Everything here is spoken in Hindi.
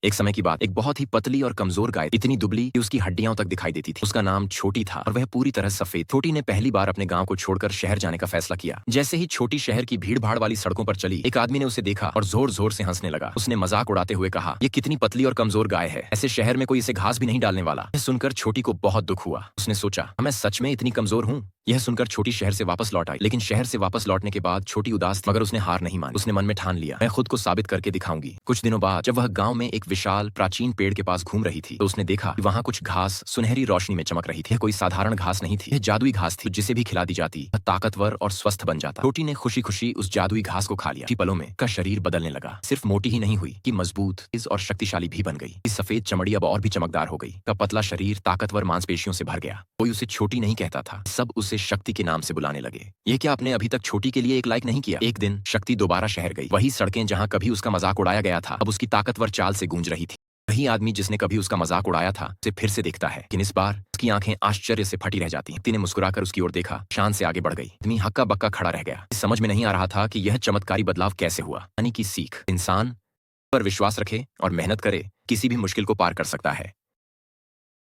एक समय की बात, एक बहुत ही पतली और कमजोर गाय, इतनी दुबली कि उसकी हड्डियां तक दिखाई देती थी। उसका नाम छोटी था और वह पूरी तरह सफेद। छोटी ने पहली बार अपने गांव को छोड़कर शहर जाने का फैसला किया। जैसे ही छोटी शहर की भीड़ भाड़ वाली सड़कों पर चली, एक आदमी ने उसे देखा और जोर जोर से हंसने लगा। उसने मजाक उड़ाते हुए कहा, ये कितनी पतली और कमजोर गाय है, ऐसे शहर में कोई इसे घास भी नहीं डालने वाला। यह सुनकर छोटी को बहुत दुख हुआ। उसने सोचा, मैं सच में इतनी कमजोर हूँ। यह सुनकर छोटी शहर से वापस लौट आई, लेकिन शहर से वापस लौटने के बाद छोटी उदास थी, मगर उसने हार नहीं मानी। उसने मन में ठान लिया, मैं खुद को साबित करके दिखाऊंगी। कुछ दिनों बाद जब वह गांव में एक विशाल प्राचीन पेड़ के पास घूम रही थी, तो उसने देखा कि वहां कुछ घास सुनहरी रोशनी में चमक रही थी। यह कोई साधारण घास नहीं थी, यह जादुई घास थी। जिसे भी खिला दी जाती, वह ताकतवर और स्वस्थ बन जाता। छोटी ने खुशी खुशी उस जादुई घास को खा लिया। कुछ पलों में का शरीर बदलने लगा। सिर्फ मोटी ही नहीं हुई कि मजबूत और शक्तिशाली भी बन गई। इस सफेद चमड़ी अब और भी चमकदार हो गई। का पतला शरीर ताकतवर मांसपेशियों से भर गया। कोई उसे छोटी नहीं कहता था, सब उसे शक्ति के नाम से बुलाने लगे। ये क्या आपने अभी तक छोटी के लिए एक लाइक नहीं किया? एक दिन शक्ति दोबारा शहर गई। वही सड़कें जहां कभी उसका मजाक उड़ाया गया था, अब उसकी ताकतवर चाल से गूंज रही थी। वही आदमी जिसने कभी उसका मजाक उड़ाया था, उसे फिर से देखता है, लेकिन इस बार उसकी आंखें आश्चर्य से फटी रह जाती हैं। व्यक्ति ने मुस्कुराकर उसकी ओर देखा, शान से आगे बढ़ गई। आदमी हक्का बक्का खड़ा रह गया। समझ में नहीं आ रहा था कि यह चमत्कारी बदलाव कैसे हुआ। यानी कि सीख, इंसान पर विश्वास रखे और मेहनत करे, किसी भी मुश्किल को पार कर सकता है।